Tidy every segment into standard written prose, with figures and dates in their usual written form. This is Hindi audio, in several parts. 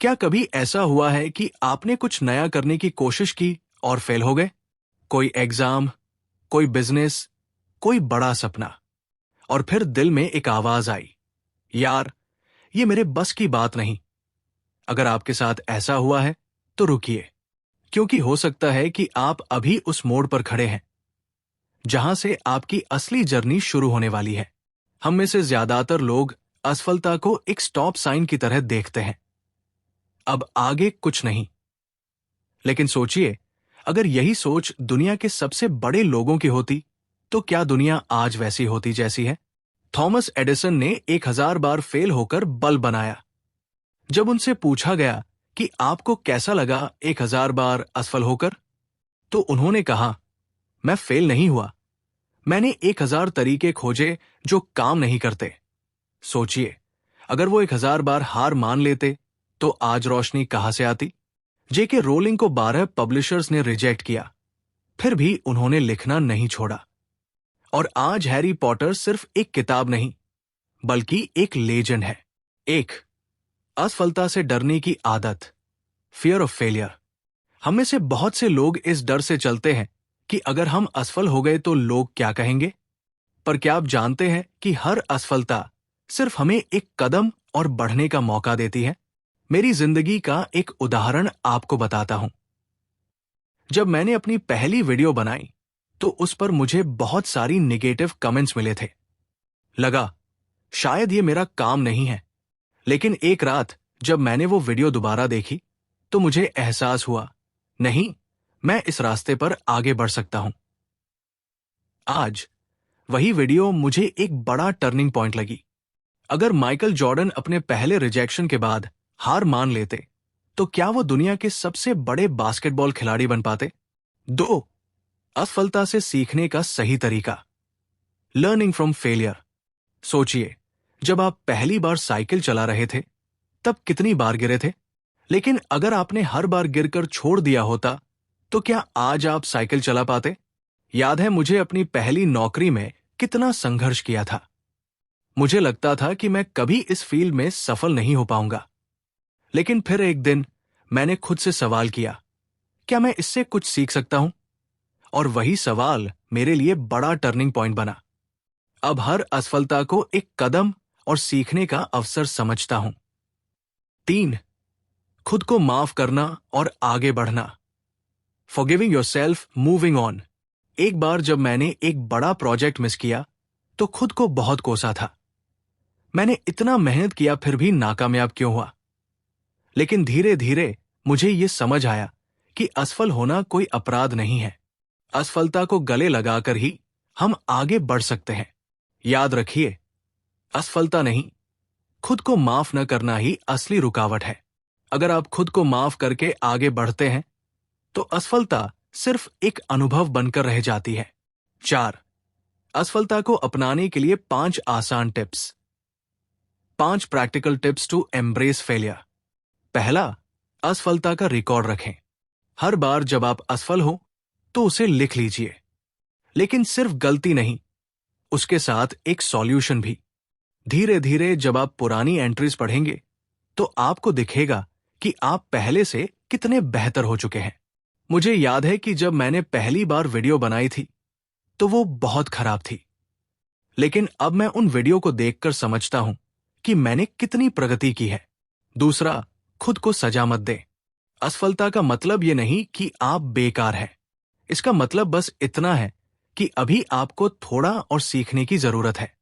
क्या कभी ऐसा हुआ है कि आपने कुछ नया करने की कोशिश की और फेल हो गए? कोई एग्जाम, कोई बिजनेस, कोई बड़ा सपना, और फिर दिल में एक आवाज आई, यार, ये मेरे बस की बात नहीं। अगर आपके साथ ऐसा हुआ है तो रुकिए, क्योंकि हो सकता है कि आप अभी उस मोड़ पर खड़े हैं जहां से आपकी असली जर्नी शुरू होने वाली है। हम में से ज्यादातर लोग असफलता को एक स्टॉप साइन की तरह देखते हैं, अब आगे कुछ नहीं। लेकिन सोचिए, अगर यही सोच दुनिया के सबसे बड़े लोगों की होती, तो क्या दुनिया आज वैसी होती जैसी है? थॉमस एडिसन ने 1000 बार फेल होकर बल्ब बनाया। जब उनसे पूछा गया कि आपको कैसा लगा 1000 बार असफल होकर, तो उन्होंने कहा, मैं फेल नहीं हुआ, मैंने 1000 तरीके खोजे जो काम नहीं करते। सोचिए, अगर वो 1000 बार हार मान लेते तो आज रोशनी कहां से आती? जेके रोलिंग को 12 पब्लिशर्स ने रिजेक्ट किया, फिर भी उन्होंने लिखना नहीं छोड़ा। और आज हैरी पॉटर सिर्फ एक किताब नहीं, बल्कि एक लेजेंड है। एक, असफलता से डरने की आदत, फियर ऑफ फेलियर। हम में से बहुत से लोग इस डर से चलते हैं कि अगर हम असफल हो गए तो लोग क्या कहेंगे। पर क्या आप जानते हैं कि हर असफलता सिर्फ हमें एक कदम और बढ़ने का मौका देती है? मेरी जिंदगी का एक उदाहरण आपको बताता हूं। जब मैंने अपनी पहली वीडियो बनाई तो उस पर मुझे बहुत सारी निगेटिव कमेंट्स मिले थे। लगा शायद ये मेरा काम नहीं है। लेकिन एक रात जब मैंने वो वीडियो दोबारा देखी तो मुझे एहसास हुआ, नहीं, मैं इस रास्ते पर आगे बढ़ सकता हूं। आज वही वीडियो मुझे एक बड़ा टर्निंग पॉइंट लगी। अगर माइकल जॉर्डन अपने पहले रिजेक्शन के बाद हार मान लेते तो क्या वो दुनिया के सबसे बड़े बास्केटबॉल खिलाड़ी बन पाते? 2, असफलता से सीखने का सही तरीका, लर्निंग फ्रॉम फेलियर। सोचिए, जब आप पहली बार साइकिल चला रहे थे तब कितनी बार गिरे थे? लेकिन अगर आपने हर बार गिरकर छोड़ दिया होता तो क्या आज आप साइकिल चला पाते? याद है मुझे अपनी पहली नौकरी में कितना संघर्ष किया था। मुझे लगता था कि मैं कभी इस फील्ड में सफल नहीं हो पाऊंगा। लेकिन फिर एक दिन मैंने खुद से सवाल किया, क्या मैं इससे कुछ सीख सकता हूं? और वही सवाल मेरे लिए बड़ा टर्निंग पॉइंट बना। अब हर असफलता को एक कदम और सीखने का अवसर समझता हूं। 3, खुद को माफ करना और आगे बढ़ना, फॉरगिविंग योरसेल्फ, मूविंग ऑन। एक बार जब मैंने एक बड़ा प्रोजेक्ट मिस किया तो खुद को बहुत कोसा था। मैंने इतना मेहनत किया फिर भी नाकामयाब क्यों हुआ? लेकिन धीरे धीरे मुझे ये समझ आया कि असफल होना कोई अपराध नहीं है। असफलता को गले लगाकर ही हम आगे बढ़ सकते हैं। याद रखिए, असफलता नहीं, खुद को माफ न करना ही असली रुकावट है। अगर आप खुद को माफ करके आगे बढ़ते हैं तो असफलता सिर्फ एक अनुभव बनकर रह जाती है। 4, असफलता को अपनाने के लिए 5 आसान tips, 5 practical tips to embrace failure. पहला, असफलता का रिकॉर्ड रखें। हर बार जब आप असफल हो तो उसे लिख लीजिए। लेकिन सिर्फ गलती नहीं, उसके साथ एक सॉल्यूशन भी। धीरे धीरे जब आप पुरानी एंट्रीज पढ़ेंगे तो आपको दिखेगा कि आप पहले से कितने बेहतर हो चुके हैं। मुझे याद है कि जब मैंने पहली बार वीडियो बनाई थी तो वो बहुत खराब थी। लेकिन अब मैं उन वीडियो को देखकर समझता हूं कि मैंने कितनी प्रगति की है। दूसरा, खुद को सजा मत दें। असफलता का मतलब ये नहीं कि आप बेकार हैं। इसका मतलब बस इतना है कि अभी आपको थोड़ा और सीखने की जरूरत है।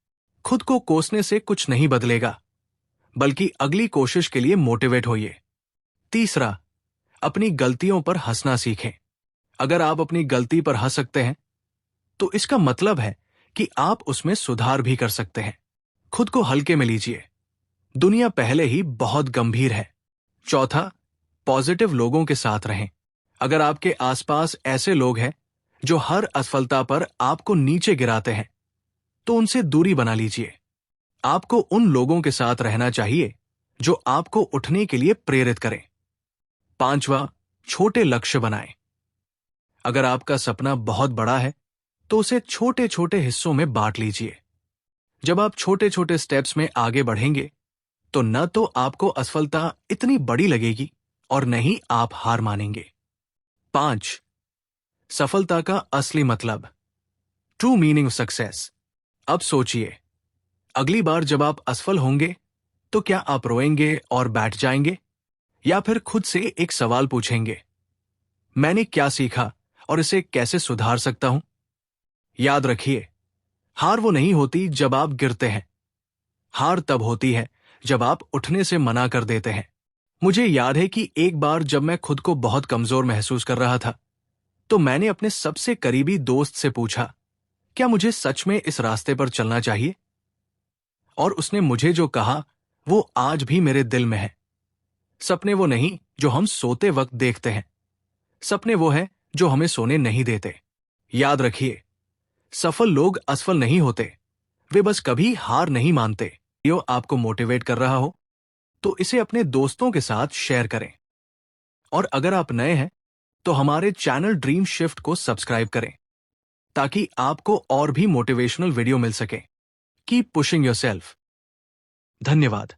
खुद को कोसने से कुछ नहीं बदलेगा, बल्कि अगली कोशिश के लिए मोटिवेट होइए। तीसरा, अपनी गलतियों पर हंसना सीखें। अगर आप अपनी गलती पर हंस सकते हैं तो इसका मतलब है कि आप उसमें सुधार भी कर सकते हैं। खुद को हल्के में लीजिए, दुनिया पहले ही बहुत गंभीर है। चौथा, पॉजिटिव लोगों के साथ रहें। अगर आपके आसपास ऐसे लोग हैं जो हर असफलता पर आपको नीचे गिराते हैं तो उनसे दूरी बना लीजिए। आपको उन लोगों के साथ रहना चाहिए जो आपको उठने के लिए प्रेरित करें। 5वां, छोटे लक्ष्य बनाएं। अगर आपका सपना बहुत बड़ा है तो उसे छोटे छोटे हिस्सों में बांट लीजिए। जब आप छोटे छोटे स्टेप्स में आगे बढ़ेंगे तो न तो आपको असफलता इतनी बड़ी लगेगी और न ही आप हार मानेंगे। 5. सफलता का असली मतलब, ट्रू मीनिंग ऑफ सक्सेस। अब सोचिए, अगली बार जब आप असफल होंगे तो क्या आप रोएंगे और बैठ जाएंगे, या फिर खुद से एक सवाल पूछेंगे, मैंने क्या सीखा और इसे कैसे सुधार सकता हूं? याद रखिए, हार वो नहीं होती जब आप गिरते हैं, हार तब होती है जब आप उठने से मना कर देते हैं। मुझे याद है कि एक बार जब मैं खुद को बहुत कमजोर महसूस कर रहा था, तो मैंने अपने सबसे करीबी दोस्त से पूछा, क्या मुझे सच में इस रास्ते पर चलना चाहिए? और उसने मुझे जो कहा वो आज भी मेरे दिल में है। सपने वो नहीं जो हम सोते वक्त देखते हैं, सपने वो है जो हमें सोने नहीं देते। याद रखिए, सफल लोग असफल नहीं होते, वे बस कभी हार नहीं मानते। यो आपको मोटिवेट कर रहा हो तो इसे अपने दोस्तों के साथ शेयर करें। और अगर आप नए हैं तो हमारे चैनल ड्रीम शिफ्ट को सब्सक्राइब करें ताकि आपको और भी मोटिवेशनल वीडियो मिल सके। Keep pushing yourself. धन्यवाद।